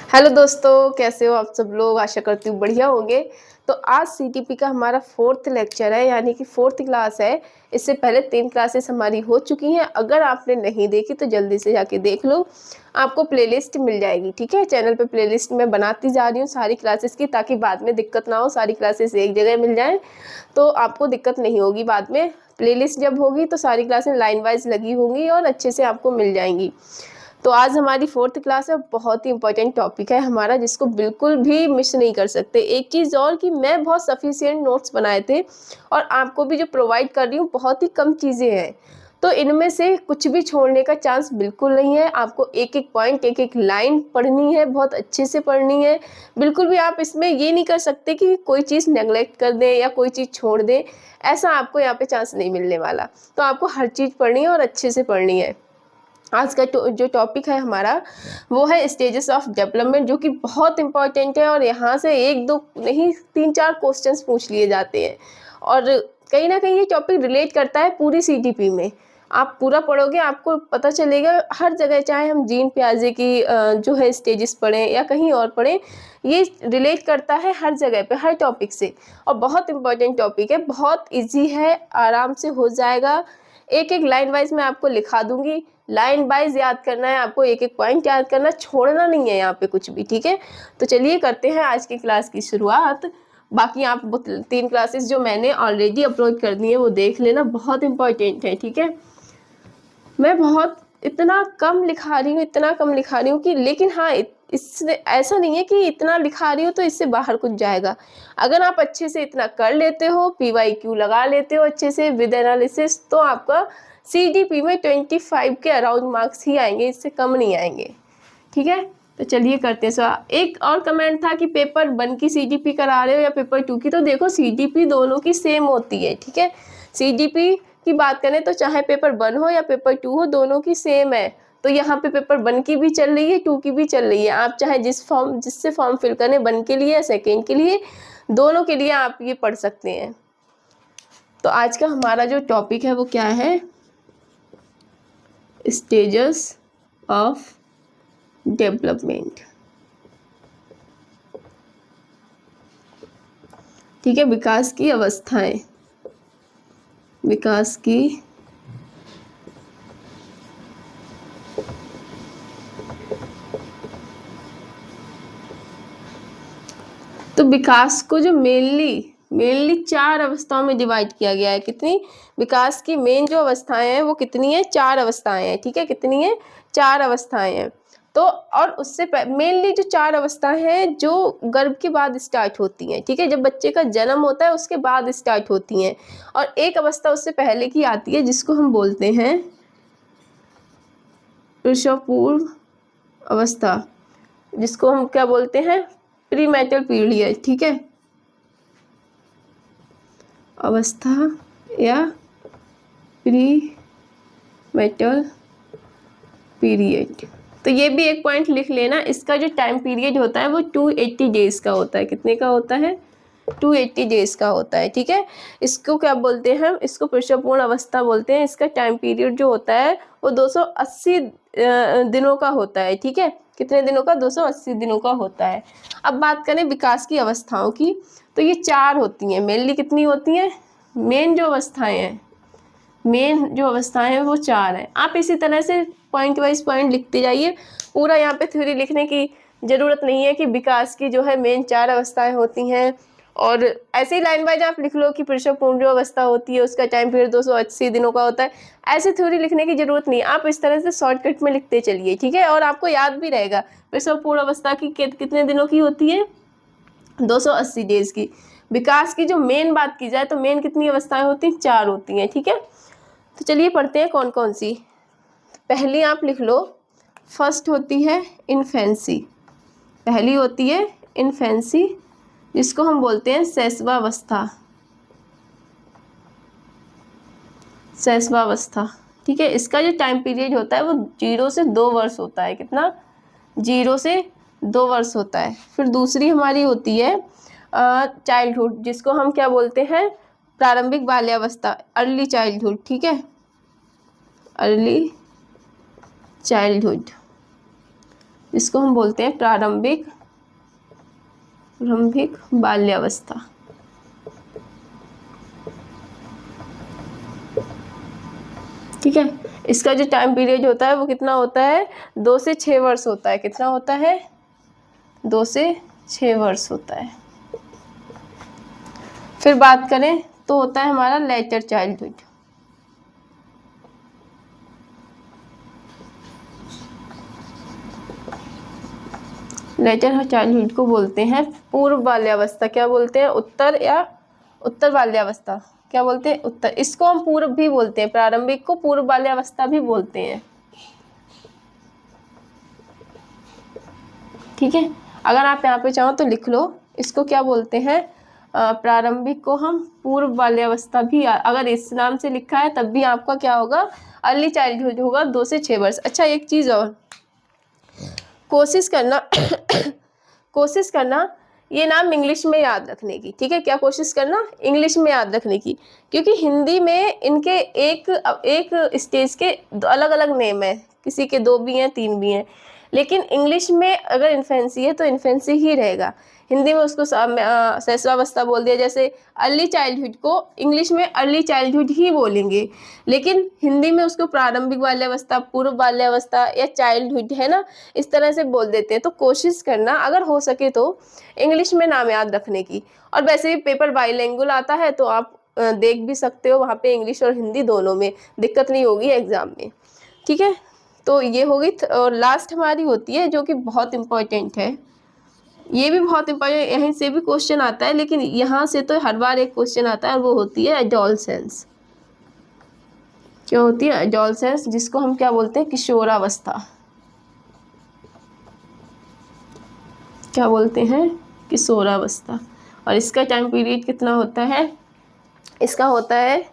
Hello दोस्तों, कैसे हो आप सब लोग। आशा करती हूँ बढ़िया होंगे। तो आज सीटीपी का हमारा 4th लेक्चर है, यानी कि 4th क्लास है। इससे पहले 3 क्लासेस हमारी हो चुकी हैं। अगर आपने नहीं देखी तो जल्दी से जाके देख लो, आपको प्लेलिस्ट मिल जाएगी। ठीक है, चैनल पे प्लेलिस्ट मैं बनाती जा रही हूँ सारी क्लासेस की, ताकि बाद में दिक्कत ना हो, सारी क्लासेस एक जगह मिल जाए तो आपको दिक्कत नहीं होगी बाद में। प्लेलिस्ट जब होगी तो सारी क्लासेस लाइन वाइज लगी होंगी और अच्छे से आपको मिल जाएंगी। तो आज हमारी 4th क्लास है, बहुत ही इंपॉर्टेंट टॉपिक है हमारा, जिसको बिल्कुल भी मिस नहीं कर सकते। एक चीज़ और कि मैं बहुत सफिशिएंट नोट्स बनाए थे और आपको भी जो प्रोवाइड कर रही हूँ बहुत ही कम चीज़ें हैं, तो इनमें से कुछ भी छोड़ने का चांस बिल्कुल नहीं है। आपको एक एक पॉइंट, एक एक लाइन पढ़नी है, बहुत अच्छे से पढ़नी है। बिल्कुल भी आप इसमें ये नहीं कर सकते कि कोई चीज़ नेगलेक्ट कर दें या कोई चीज़ छोड़ दें, ऐसा आपको यहाँ पे चांस नहीं मिलने वाला। तो आपको हर चीज़ पढ़नी है और अच्छे से पढ़नी है। आज का जो टॉपिक है हमारा वो है स्टेजेस ऑफ डेवलपमेंट, जो कि बहुत इंपॉर्टेंट है और यहाँ से 1-2 नहीं 3-4 क्वेश्चंस पूछ लिए जाते हैं। और कहीं ना कहीं ये टॉपिक रिलेट करता है पूरी सीटीपी में। आप पूरा पढ़ोगे आपको पता चलेगा हर जगह, चाहे हम जीन पियाजे की जो है स्टेजेस पढ़ें या कहीं और पढ़ें, ये रिलेट करता है हर जगह पे, हर टॉपिक से। और बहुत इंपॉर्टेंट टॉपिक है, बहुत इजी है, आराम से हो जाएगा। एक एक लाइन वाइज मैं आपको लिखा दूंगी, लाइन वाइज याद करना है आपको, एक एक पॉइंट याद करना, छोड़ना नहीं है यहाँ पे कुछ भी। ठीक है, तो चलिए करते हैं आज की क्लास की शुरुआत। बाकी आप 3 क्लासेस जो मैंने ऑलरेडी अपलोड कर दी है वो देख लेना, बहुत इंपॉर्टेंट है। ठीक है, मैं बहुत इतना कम लिखा रही हूँ, इतना कम लिखा रही हूँ कि, लेकिन हाँ इससे ऐसा नहीं है कि इतना लिखा रही हो तो इससे बाहर कुछ जाएगा। अगर आप अच्छे से इतना कर लेते हो, PYQ लगा लेते हो अच्छे से विद एनालिसिस, तो आपका CDP में 25 के अराउंड मार्क्स ही आएंगे, इससे कम नहीं आएंगे। ठीक है, तो चलिए करते हैं सवाल। एक और कमेंट था कि पेपर 1 की CDP करा रहे हो या पेपर 2 की, तो देखो CDP दोनों की सेम होती है। ठीक है, CDP की बात करें तो चाहे पेपर 1 हो या पेपर 2 हो, दोनों की सेम है। तो यहाँ पे पेपर 1 की भी चल रही है, 2 की भी चल रही है। आप चाहे जिससे फॉर्म फिल करें, 1 के लिए या 2nd के लिए, दोनों के लिए आप ये पढ़ सकते हैं। तो आज का हमारा जो टॉपिक है वो क्या है, स्टेजेस ऑफ डेवलपमेंट। ठीक है, विकास की अवस्थाएं, विकास की तो विकास को जो मेनली 4 अवस्थाओं में डिवाइड किया गया है। कितनी विकास की मेन जो अवस्थाएं हैं वो कितनी है, 4 अवस्थाएं हैं। ठीक है, कितनी है, 4 अवस्थाएं हैं। तो और उससे मेनली जो 4 अवस्थाएं हैं जो गर्भ के बाद स्टार्ट होती हैं। ठीक है, जब बच्चे का जन्म होता है उसके बाद स्टार्ट होती हैं। और एक अवस्था उससे पहले की आती है जिसको हम बोलते हैं प्रसव पूर्व अवस्था, जिसको हम क्या बोलते हैं, प्रीमैटल पीरियड। ठीक है, अवस्था या प्रीमैटल पीरियड। तो ये भी एक पॉइंट लिख लेना, इसका जो टाइम पीरियड होता है वो 280 डेज का होता है। कितने का होता है, 280 डेज का होता है। ठीक है, इसको क्या बोलते हैं हम, इसको प्रसवपूर्ण अवस्था बोलते हैं। इसका टाइम पीरियड जो होता है वो 280 दिनों का होता है। ठीक है, कितने दिनों का, 280 दिनों का होता है। अब बात करें विकास की अवस्थाओं की, तो ये 4 होती हैं मेनली। कितनी होती हैं, मेन जो अवस्थाएं हैं, मेन जो अवस्थाएं हैं वो 4 हैं। आप इसी तरह से पॉइंट वाइज पॉइंट लिखते जाइए। पूरा यहाँ पे थ्योरी लिखने की ज़रूरत नहीं है कि विकास की जो है मेन 4 अवस्थाएं होती हैं, और ऐसे ही लाइन वाइज आप लिख लो कि प्रसव पूर्व जो अवस्था होती है उसका टाइम पीरियड 280 दिनों का होता है। ऐसे थ्योरी लिखने की ज़रूरत नहीं, आप इस तरह से शॉर्टकट में लिखते चलिए। ठीक है, और आपको याद भी रहेगा प्रसव पूर्व अवस्था की कितने दिनों की होती है, 280 डेज की। विकास की जो मेन बात की जाए तो मेन कितनी अवस्थाएं होती हैं, 4 होती हैं। ठीक है, तो चलिए पढ़ते हैं कौन कौन सी। पहली आप लिख लो, फर्स्ट होती है इन्फेंसी। पहली होती है इन्फेंसी, जिसको हम बोलते हैं शैशवावस्था, शैशवावस्था। ठीक है, इसका जो टाइम पीरियड होता है वो 0 से 2 वर्ष होता है। कितना, 0 से 2 वर्ष होता है। फिर दूसरी हमारी होती है चाइल्डहुड, जिसको हम क्या बोलते हैं, प्रारंभिक बाल्यावस्था, अर्ली चाइल्डहुड। ठीक है, अर्ली चाइल्डहुड। जिसको हम बोलते हैं प्रारंभिक बाल्यावस्था। ठीक है, इसका जो टाइम पीरियड होता है वो कितना होता है, 2 से 6 वर्ष होता है। कितना होता है, 2 से 6 वर्ष होता है। फिर बात करें तो होता है हमारा लेटर चाइल्डहुड। लेटर चाइल्डहुड को बोलते हैं पूर्व बाल्यावस्था। क्या बोलते हैं, उत्तर बाल्यावस्था। क्या बोलते हैं, उत्तर। इसको हम पूर्व भी बोलते हैं, प्रारंभिक को पूर्व बाल्यावस्था भी बोलते हैं। ठीक है, अगर आप यहाँ पे चाहो तो लिख लो, इसको क्या बोलते हैं, प्रारंभिक को हम पूर्व बाल्यावस्था भी, अगर इस नाम से लिखा है तब भी आपका क्या होगा, अर्ली चाइल्डहुड होगा, 2 से 6 वर्ष। अच्छा, एक चीज़ और, कोशिश करना कोशिश करना ये नाम इंग्लिश में याद रखने की। ठीक है, क्या कोशिश करना, इंग्लिश में याद रखने की, क्योंकि हिंदी में इनके एक स्टेज के अलग अलग नेम है, किसी के 2 भी हैं, 3 भी हैं, लेकिन इंग्लिश में अगर इन्फेंसी है तो इन्फेंसी ही रहेगा। हिंदी में उसको शैशवावस्था बोल दिया, जैसे अर्ली चाइल्डहुड को इंग्लिश में अर्ली चाइल्डहुड ही बोलेंगे, लेकिन हिंदी में उसको प्रारंभिक बाल्यावस्था, पूर्व बाल्यावस्था या चाइल्डहुड, है ना, इस तरह से बोल देते हैं। तो कोशिश करना अगर हो सके तो इंग्लिश में नाम याद रखने की। और वैसे भी पेपर बाइलिंगुअल आता है तो आप देख भी सकते हो, वहाँ पे इंग्लिश और हिंदी दोनों में, दिक्कत नहीं होगी एग्ज़ाम में। ठीक है, तो ये होगी। और लास्ट हमारी होती है जो कि बहुत इम्पोर्टेंट है, ये भी बहुत इम्पोर्टेंट, यहीं से भी क्वेश्चन आता है, लेकिन यहाँ से तो हर बार एक क्वेश्चन आता है, और वो होती है एडोलसेंस। क्या होती है, एडोलसेंस, जिसको हम क्या बोलते हैं, किशोरावस्था। क्या बोलते हैं, किशोरावस्था। और इसका टाइम पीरियड कितना होता है, इसका होता है,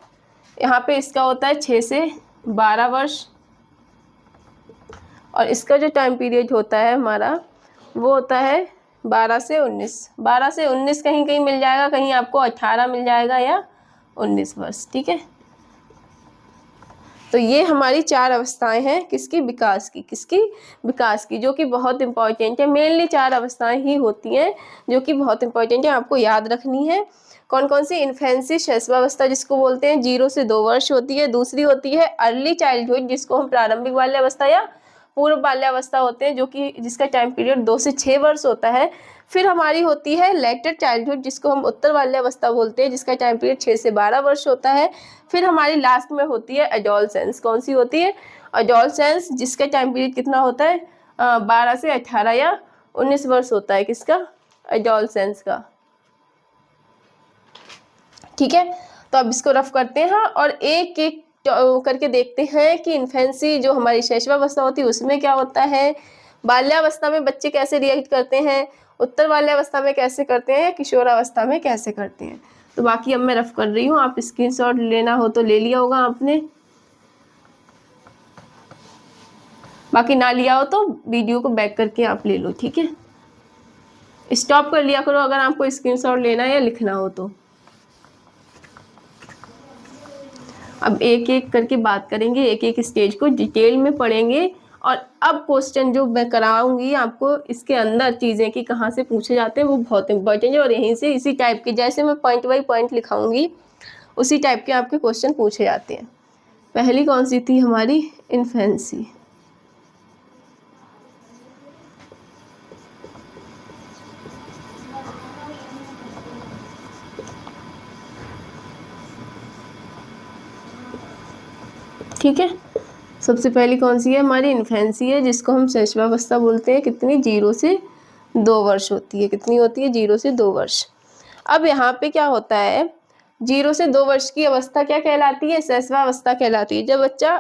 यहाँ पे इसका होता है 6 से 12 वर्ष। और इसका जो टाइम पीरियड होता है हमारा, वो होता है 12 से 19। 12 से 19 कहीं कहीं मिल जाएगा, कहीं आपको 18 मिल जाएगा या 19 वर्ष। ठीक है, तो ये हमारी 4 अवस्थाएं हैं, किसकी, विकास की। किसकी, विकास की, जो कि बहुत इंपॉर्टेंट है। मेनली 4 अवस्थाएं ही होती हैं जो कि बहुत इंपॉर्टेंट है, आपको याद रखनी है। कौन कौन सी, इन्फेंसी शैशवावस्था जिसको बोलते हैं 0 से 2 वर्ष होती है। दूसरी होती है अर्ली चाइल्डहुड, जिसको हम प्रारंभिक बाल्यावस्था या पूर्व बाल्यावस्था होते हैं, जो कि जिसका टाइम पीरियड 2 से 6 वर्ष होता है। फिर हमारी होती है लेटर चाइल्डहुड, जिसको हम उत्तर बाल्यावस्था बोलते हैं, जिसका टाइम पीरियड 6 से 12 वर्ष होता है। फिर हमारी लास्ट में होती है एडोलसेंस। कौन सी होती है, एडोलसेंस, जिसका टाइम पीरियड कितना होता है, 12 से 18 या 19 वर्ष होता है। किसका, एडोलसेंस का। ठीक है, तो अब इसको रफ करते हैं और एक एक करके देखते हैं कि इन्फेंसी जो हमारी शैशवावस्था होती है उसमें क्या होता है, बाल्यावस्था में बच्चे कैसे रिएक्ट करते हैं, उत्तर बाल्यावस्था में कैसे करते हैं, किशोरावस्था में कैसे करते हैं। तो बाकी अब मैं रफ कर रही हूँ, आप स्क्रीनशॉट लेना हो तो ले लिया होगा आपने, बाकी ना लिया हो तो वीडियो को बैक करके आप ले लो। ठीक है, स्टॉप कर लिया करो अगर आपको स्क्रीनशॉट लेना है या लिखना हो तो। अब एक एक करके बात करेंगे, एक एक स्टेज को डिटेल में पढ़ेंगे। और अब क्वेश्चन जो मैं कराऊंगी आपको, इसके अंदर चीज़ें कि कहाँ से पूछे जाते हैं वो बहुत इंपॉर्टेंट है। और यहीं से इसी टाइप के, जैसे मैं पॉइंट बाई पॉइंट लिखाऊंगी उसी टाइप के आपके क्वेश्चन पूछे जाते हैं। पहली कौन सी थी हमारी, इन्फेंसी। ठीक है, सबसे पहली कौन सी है हमारी, इन्फेंसी है, जिसको हम शैशवावस्था बोलते हैं। कितनी, 0 से 2 वर्ष होती है। कितनी होती है, 0 से 2 वर्ष। अब यहाँ पे क्या होता है, 0 से 2 वर्ष की अवस्था क्या कहलाती है, शैशवावस्था कहलाती है। जब बच्चा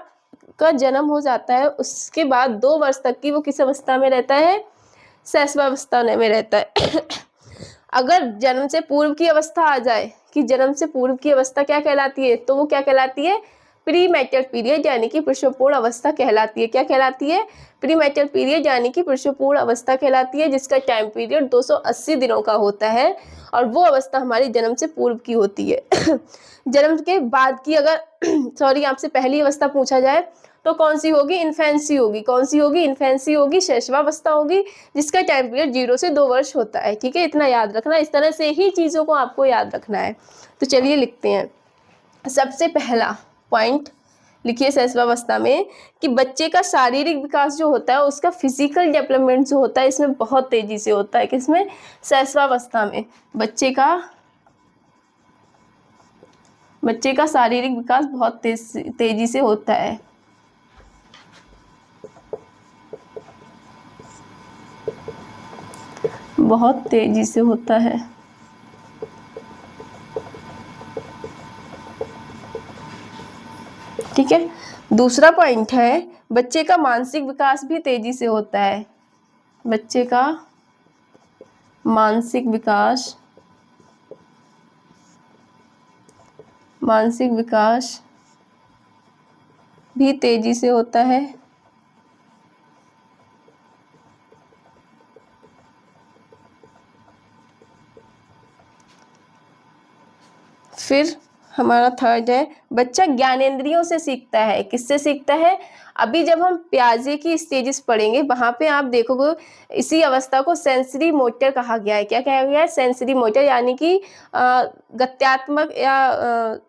का जन्म हो जाता है उसके बाद 2 वर्ष तक की वो किस अवस्था में रहता है, शैशवावस्था में रहता है। अगर जन्म से पूर्व की अवस्था आ जाए, कि जन्म से पूर्व की अवस्था क्या कहलाती है, तो वो क्या कहलाती है, प्री मैटर पीरियड, यानी कि प्रसवपूर्ण अवस्था कहलाती है। क्या कहलाती है, प्री मैटर पीरियड, यानी कि प्रसवपूर्ण अवस्था कहलाती है, जिसका टाइम पीरियड 280 दिनों का होता है। और वो अवस्था हमारी जन्म से पूर्व की होती है। जन्म के बाद की अगर आपसे पहली अवस्था पूछा जाए तो कौन सी होगी, इन्फेंसी होगी। कौन सी होगी, इन्फेंसी होगी, शैशवावस्था होगी, जिसका टाइम पीरियड 0 से 2 वर्ष होता है। ठीक है, इतना याद रखना, इस तरह से ही चीज़ों को आपको याद रखना है। तो चलिए लिखते हैं। सबसे पहला पॉइंट लिखिए शैशवावस्था में कि बच्चे का शारीरिक विकास जो होता है, उसका फिजिकल डेवलपमेंट जो होता है, इसमें बहुत तेजी से होता है। किसमें, शैशवावस्था में। बच्चे का शारीरिक विकास बहुत तेजी से होता है। बहुत तेजी से होता है। ठीक है, दूसरा पॉइंट है बच्चे का मानसिक विकास भी तेजी से होता है। बच्चे का मानसिक विकास भी तेजी से होता है। फिर हमारा थर्ड है बच्चा ज्ञानेंद्रियों से सीखता है। किससे सीखता है, अभी जब हम प्याजे की स्टेजेस पढ़ेंगे वहां पे आप देखोगे इसी अवस्था को सेंसरी मोटर कहा गया है। क्या कहा गया है, सेंसरी मोटर, यानी कि गत्यात्मक या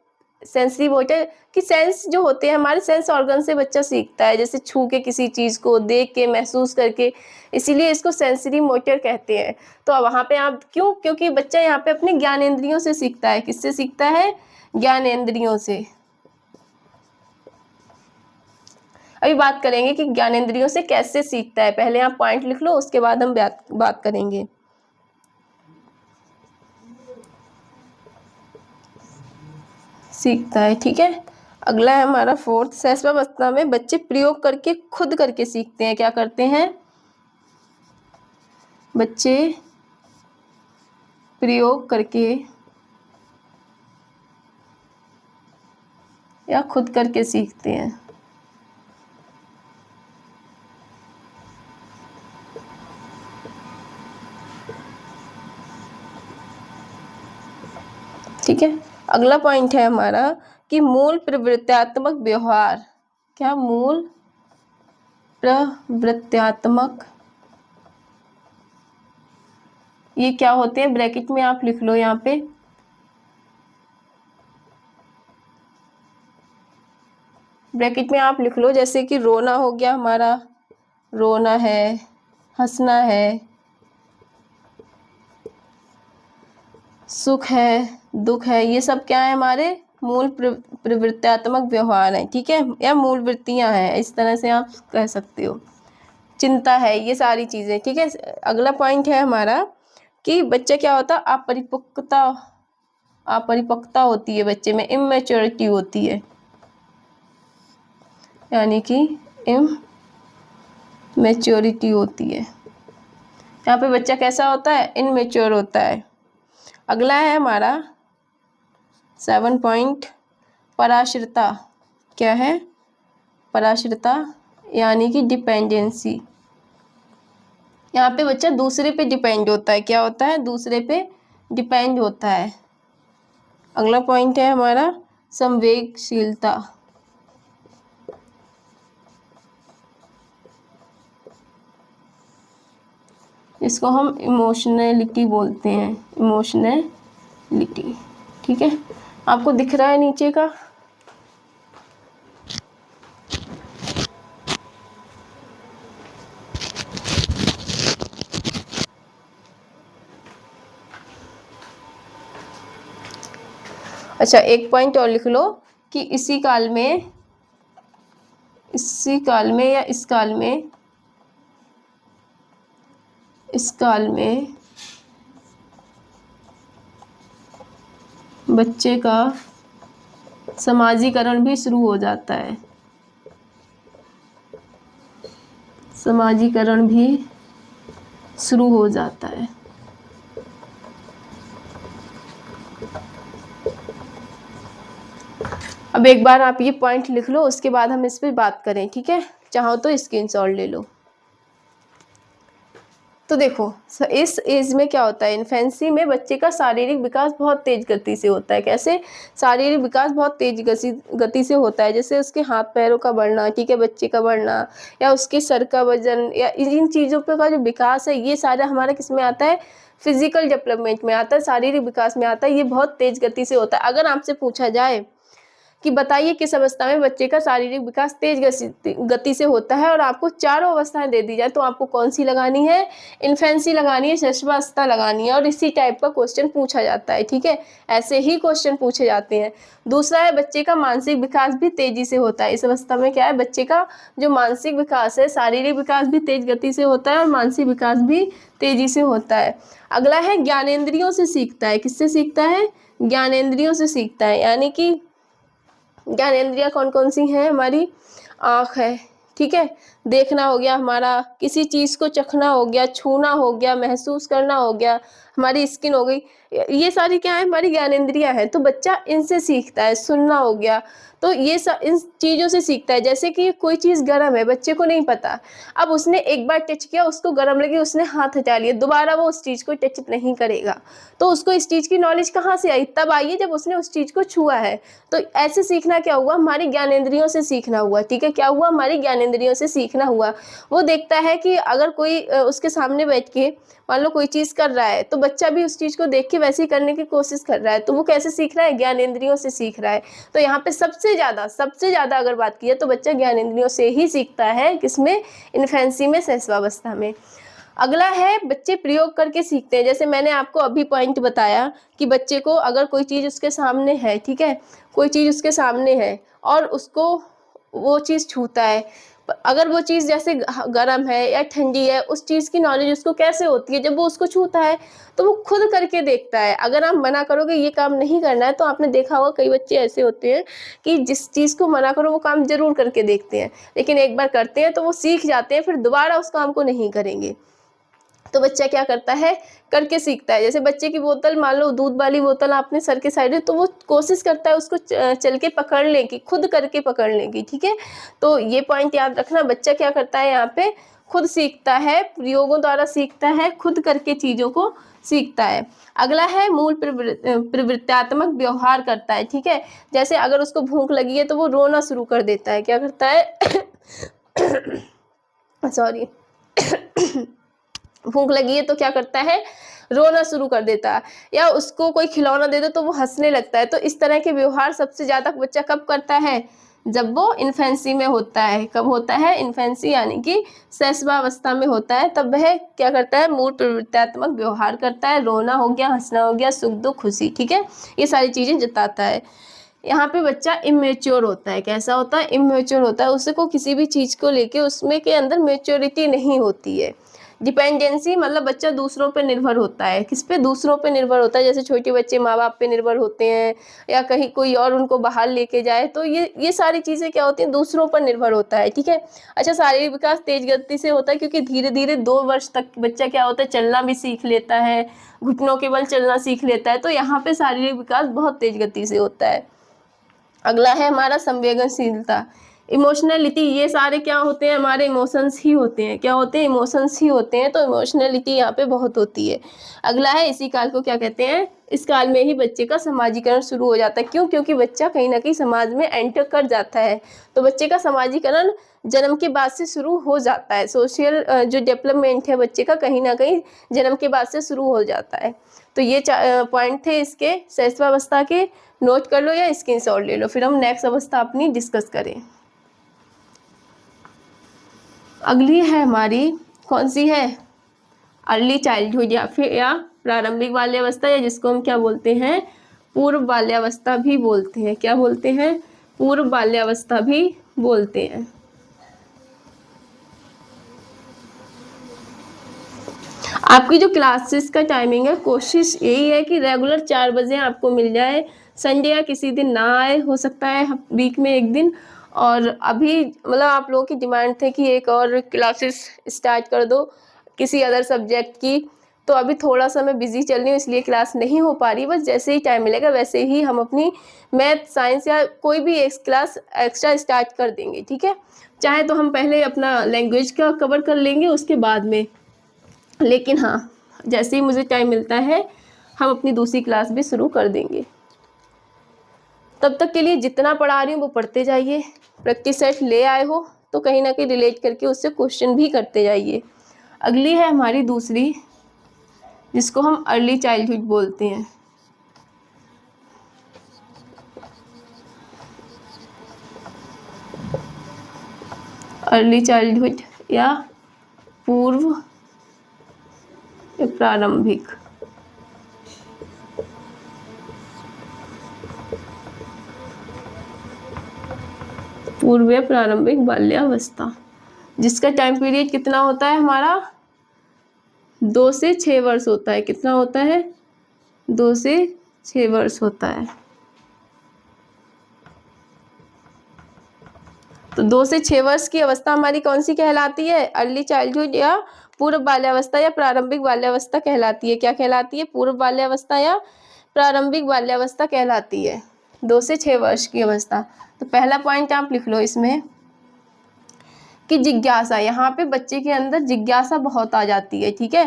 सेंसरी मोटर की सेंस जो होते हैं हमारे सेंस ऑर्गन से बच्चा सीखता है, जैसे छू के किसी चीज़ को, देख के, महसूस करके, इसीलिए इसको सेंसरी मोटर कहते हैं। तो वहाँ पे आप क्योंकि बच्चा यहाँ पे अपने ज्ञानेंद्रियों से सीखता है। किससे सीखता है, ज्ञानेंद्रियों से। अभी बात करेंगे कि ज्ञानेंद्रियों से कैसे सीखता है। पहले आप पॉइंट लिख लो, उसके बाद हम बात करेंगे। सीखता है, ठीक है। अगला है हमारा फोर्थ, शैशवावस्था में बच्चे प्रयोग करके खुद करके सीखते हैं। क्या करते हैं, बच्चे प्रयोग करके या खुद करके सीखते हैं। ठीक है, अगला पॉइंट है हमारा कि मूल प्रवृत्त्यात्मक व्यवहार। क्या, मूल प्रवृत्त्यात्मक, ये क्या होते हैं, ब्रैकेट में आप लिख लो यहाँ पे। ब्रैकेट में आप लिख लो, जैसे कि रोना हो गया हमारा, रोना है, हंसना है, सुख है, दुख है, ये सब क्या है, हमारे मूल प्रवृत्त्यात्मक व्यवहार है। ठीक है, या मूल वृत्तियां हैं, इस तरह से आप कह सकते हो। चिंता है, ये सारी चीजें। ठीक है, अगला पॉइंट है हमारा कि बच्चा क्या होता है, अपरिपक्वता होती है बच्चे में, इमेच्योरिटी होती है, यानी कि इमेच्योरिटी होती है। यहाँ पे बच्चा कैसा होता है, इनमेच्योर होता है। अगला है हमारा 7 पॉइंट, पराश्रिता। क्या है, पराश्रिता, यानी कि डिपेंडेंसी। यहाँ पे बच्चा दूसरे पे डिपेंड होता है। क्या होता है, दूसरे पे डिपेंड होता है। अगला पॉइंट है हमारा संवेगशीलता। इसको हम इमोशनलिटी बोलते हैं, इमोशनलिटी। ठीक है, आपको दिख रहा है नीचे का। अच्छा, एक पॉइंट और लिख लो कि इसी काल में या इस काल में बच्चे का समाजीकरण भी शुरू हो जाता है। समाजीकरण भी शुरू हो जाता है। अब एक बार आप ये पॉइंट लिख लो, उसके बाद हम इस पर बात करें। ठीक है, चाहो तो स्क्रीनशॉट ले लो। तो देखो इस एज में क्या होता है, इन्फेंसी में बच्चे का शारीरिक विकास बहुत तेज गति से होता है। कैसे? शारीरिक विकास बहुत तेज गति से होता है, जैसे उसके हाथ पैरों का बढ़ना, ठीक है, बच्चे का बढ़ना, या उसके सर का वजन, या इन चीज़ों पे का जो विकास है, ये सारा हमारा किस में आता है? फिजिकल डेवलपमेंट में आता है, शारीरिक विकास में आता है। ये बहुत तेज गति से होता है। अगर आपसे पूछा जाए कि बताइए किस अवस्था में बच्चे का शारीरिक विकास तेज गति से होता है, और आपको चारों अवस्थाएं दे दी जाए, तो आपको कौन सी लगानी है? इन्फेंसी लगानी है, शैशवावस्था लगानी है, और इसी टाइप का क्वेश्चन पूछा जाता है, ठीक है, ऐसे ही क्वेश्चन पूछे जाते हैं। दूसरा है, बच्चे का मानसिक विकास भी तेजी से होता है। इस अवस्था में क्या है? बच्चे का जो मानसिक विकास है, शारीरिक विकास भी तेज गति से होता है और मानसिक विकास भी तेजी से होता है। अगला है, ज्ञानेंद्रियों से सीखता है। किससे सीखता है? ज्ञानेंद्रियों से सीखता है, यानी कि ज्ञानेंद्रियाँ कौन कौन सी हैं हमारी? आँख है, ठीक है, देखना हो गया हमारा, किसी चीज़ को चखना हो गया, छूना हो गया, महसूस करना हो गया, हमारी स्किन हो गई, ये सारी क्या है? हमारी ज्ञानेंद्रियाँ हैं। तो बच्चा इनसे सीखता है। सुनना हो गया, तो ये इन चीज़ों से सीखता है। जैसे कि कोई चीज़ गर्म है, बच्चे को नहीं पता, अब उसने एक बार टच किया, उसको गर्म लगी, उसने हाथ हटा लिया, दोबारा वो उस चीज़ को टच नहीं करेगा। तो उसको इस चीज़ की नॉलेज कहाँ से आई? तब आई है जब उसने उस चीज़ को छुआ है। तो ऐसे सीखना क्या हुआ? हमारी ज्ञानेंद्रियों से सीखना हुआ, ठीक है। क्या हुआ? हमारी ज्ञानेंद्रियों से सीखना हुआ। वो देखता है कि अगर कोई उसके सामने बैठ के मान लो कोई चीज़ कर रहा है, तो बच्चा भी उस चीज़ को देख के वैसे ही करने की कोशिश कर रहा है। तो वो कैसे सीख रहा है? ज्ञानेंद्रियों से सीख रहा है। तो यहाँ पे सबसे ज़्यादा अगर बात की है तो बच्चा ज्ञानेंद्रियों से ही सीखता है। किसमें? इन्फेंसी में, शैशवावस्था में। अगला है, बच्चे प्रयोग करके सीखते हैं। जैसे मैंने आपको अभी पॉइंट बताया कि बच्चे को अगर कोई चीज़ उसके सामने है, ठीक है, कोई चीज़ उसके सामने है और उसको वो चीज़ छूता है, अगर वो चीज़ जैसे गर्म है या ठंडी है, उस चीज़ की नॉलेज उसको कैसे होती है? जब वो उसको छूता है तो वो खुद करके देखता है। अगर आप मना करोगे ये काम नहीं करना है, तो आपने देखा होगा कई बच्चे ऐसे होते हैं कि जिस चीज़ को मना करो वो काम ज़रूर करके देखते हैं, लेकिन एक बार करते हैं तो वो सीख जाते हैं, फिर दोबारा उस काम को नहीं करेंगे। तो बच्चा क्या करता है? करके सीखता है। जैसे बच्चे की बोतल, मान लो दूध वाली बोतल आपने सर के साइड है, तो वो कोशिश करता है उसको चल के पकड़ने की, खुद करके पकड़ने की, ठीक है। तो ये पॉइंट याद रखना, बच्चा क्या करता है यहाँ पे? खुद सीखता है, प्रयोगों द्वारा सीखता है, खुद करके चीज़ों को सीखता है। अगला है, मूल प्रवृत्त्यात्मक व्यवहार करता है, ठीक है। जैसे अगर उसको भूख लगी है तो वो रोना शुरू कर देता है। क्या करता है? सॉरी भूख लगी है तो क्या करता है? रोना शुरू कर देता है। या उसको कोई खिलौना दे दो तो वो हंसने लगता है। तो इस तरह के व्यवहार सबसे ज़्यादा बच्चा कब करता है? जब वो इन्फेंसी में होता है। कब होता है? इन्फेंसी यानी कि शैशवावस्था में होता है। तब वह क्या करता है? मूल प्रवृत्त्यात्मक व्यवहार करता है। रोना हो गया, हंसना हो गया, सुख दुख खुशी, ठीक है, ये सारी चीज़ें जताता है। यहाँ पे बच्चा इमेच्योर होता है। कैसा होता है? इमेच्योर होता है। उसको किसी भी चीज़ को लेके उसमें के अंदर मैच्योरिटी नहीं होती है। डिपेंडेंसी मतलब बच्चा दूसरों पे निर्भर होता है। किस पे? दूसरों पे निर्भर होता है। जैसे छोटे बच्चे माँ बाप पे निर्भर होते हैं, या कहीं कोई और उनको बाहर लेके जाए, तो ये सारी चीज़ें क्या होती हैं? दूसरों पर निर्भर होता है, ठीक है। अच्छा, शारीरिक विकास तेज गति से होता है क्योंकि धीरे धीरे 2 वर्ष तक बच्चा क्या होता है? चलना भी सीख लेता है, घुटनों के बल चलना सीख लेता है। तो यहाँ पे शारीरिक विकास बहुत तेज गति से होता है। अगला है हमारा संवेदनशीलता, इमोशनलिटी। ये सारे क्या होते हैं? हमारे इमोशंस ही होते हैं। क्या होते हैं? इमोशंस ही होते हैं। तो इमोशनलिटी यहाँ पे बहुत होती है। अगला है, इसी काल को क्या कहते हैं? इस काल में ही बच्चे का समाजीकरण शुरू हो जाता है। क्यों? क्योंकि बच्चा कहीं ना कहीं समाज में एंटर कर जाता है। तो बच्चे का समाजीकरण जन्म के बाद से शुरू हो जाता है। सोशल जो डेवलपमेंट है बच्चे का कहीं ना कहीं जन्म के बाद से शुरू हो जाता है। तो ये पॉइंट थे इसके शैशवावस्था के, नोट कर लो या स्क्रीनशॉट ले लो, फिर हम नेक्स्ट अवस्था अपनी डिस्कस करें। अगली है हमारी, कौन सी है? अर्ली चाइल्डहुड, या फिर या प्रारंभिक बाल्यावस्था, या जिसको हम क्या बोलते हैं? पूर्व बाल्यावस्था भी बोलते हैं। क्या बोलते हैं? पूर्व बाल्यावस्था भी बोलते हैं। आपकी जो क्लासेस का टाइमिंग है, कोशिश यही है कि रेगुलर 4 बजे आपको मिल जाए। संडे या किसी दिन ना आए, हो सकता है वीक में एक दिन। और अभी मतलब आप लोगों की डिमांड थे कि एक और क्लासेस स्टार्ट कर दो किसी अदर सब्जेक्ट की, तो अभी थोड़ा सा मैं बिज़ी चल रही हूँ, इसलिए क्लास नहीं हो पा रही। बस जैसे ही टाइम मिलेगा वैसे ही हम अपनी मैथ, साइंस या कोई भी एक क्लास एक्स्ट्रा स्टार्ट कर देंगे, ठीक है। चाहे तो हम पहले अपना लैंग्वेज का कवर कर लेंगे, उसके बाद में लेकिन हाँ, जैसे ही मुझे टाइम मिलता है हम अपनी दूसरी क्लास भी शुरू कर देंगे। तब तक के लिए जितना पढ़ा रही हूँ वो पढ़ते जाइए। प्रैक्टिस सेट ले आए हो तो कहीं ना कहीं रिलेट करके उससे क्वेश्चन भी करते जाइए। अगली है हमारी दूसरी, जिसको हम अर्ली चाइल्डहुड बोलते हैं। अर्ली चाइल्डहुड या पूर्व प्रारंभिक। पूर्व प्रारंभिक बाल्यावस्था, जिसका टाइम पीरियड कितना होता है हमारा, 2 से 6 वर्ष होता है। कितना होता है? 2 से 6 वर्ष होता है। तो 2 से 6 वर्ष की अवस्था हमारी कौन सी कहलाती है? अर्ली चाइल्डहुड या पूर्व बाल्यावस्था या प्रारंभिक बाल्यावस्था कहलाती है। क्या कहलाती है? पूर्व बाल्यावस्था या प्रारंभिक बाल्यावस्था कहलाती है। 2 से 6 वर्ष की अवस्था। तो पहला पॉइंट आप लिख लो इसमें कि जिज्ञासा। यहाँ पे बच्चे के अंदर जिज्ञासा बहुत आ जाती है। ठीक है,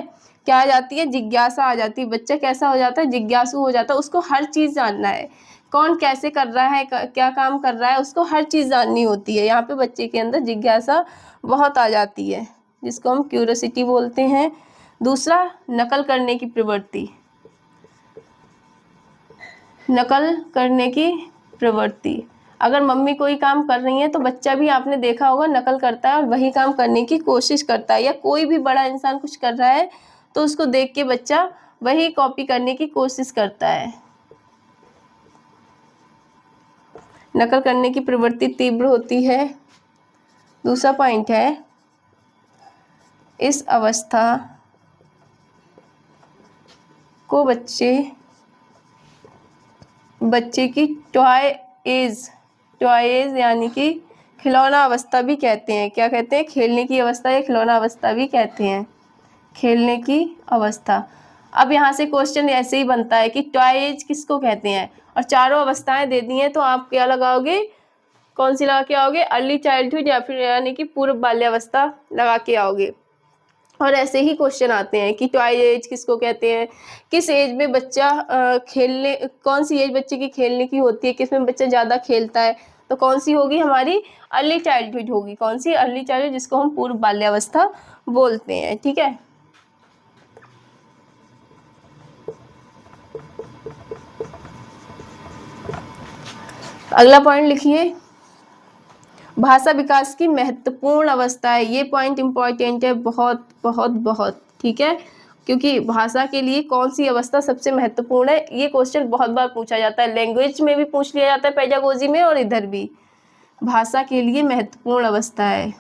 क्या आ जाती है? जिज्ञासा आ जाती है। बच्चा कैसा हो जाता है? जिज्ञासु हो जाता है। उसको हर चीज़ जानना है, कौन कैसे कर रहा है, क्या काम कर रहा है, उसको हर चीज़ जाननी होती है। यहाँ पे बच्चे के अंदर जिज्ञासा बहुत आ जाती है, जिसको हम क्यूरियोसिटी बोलते हैं। दूसरा, नकल करने की प्रवृत्ति। नकल करने की प्रवृत्ति। अगर मम्मी कोई काम कर रही है तो बच्चा भी, आपने देखा होगा, नकल करता है और वही काम करने की कोशिश करता है। या कोई भी बड़ा इंसान कुछ कर रहा है तो उसको देख के बच्चा वही कॉपी करने की कोशिश करता है। नकल करने की प्रवृत्ति तीव्र होती है। दूसरा पॉइंट है, इस अवस्था को बच्चे की टॉय एज यानी कि खिलौना अवस्था भी कहते हैं। क्या कहते हैं? खेलने की अवस्था या खिलौना अवस्था भी कहते हैं। खेलने की अवस्था। अब यहाँ से क्वेश्चन ऐसे ही बनता है कि टॉय एज किसको कहते हैं, और चारों अवस्थाएं दे दी हैं तो आप क्या लगाओगे, कौन सी लगा के आओगे? अर्ली चाइल्डहुड या फिर यानी कि पूर्व बाल्यावस्था लगा के आओगे। और ऐसे ही क्वेश्चन आते हैं कि टॉय एज किसको कहते हैं, किस एज में बच्चा खेलने, कौन सी एज बच्चे की खेलने की होती है, किस में बच्चा ज़्यादा खेलता है, तो कौन सी होगी हमारी? अर्ली चाइल्डहुड होगी। कौन सी? अर्ली चाइल्डहुड, जिसको हम पूर्व बाल्यावस्था बोलते हैं। ठीक है, अगला पॉइंट लिखिए, भाषा विकास की महत्वपूर्ण अवस्था है। ये पॉइंट इंपॉर्टेंट है, बहुत बहुत बहुत। ठीक है, क्योंकि भाषा के लिए कौन सी अवस्था सबसे महत्वपूर्ण है, ये क्वेश्चन बहुत बार पूछा जाता है। लैंग्वेज में भी पूछ लिया जाता है, पेडागोजी में, और इधर भी। भाषा के लिए महत्वपूर्ण अवस्था है।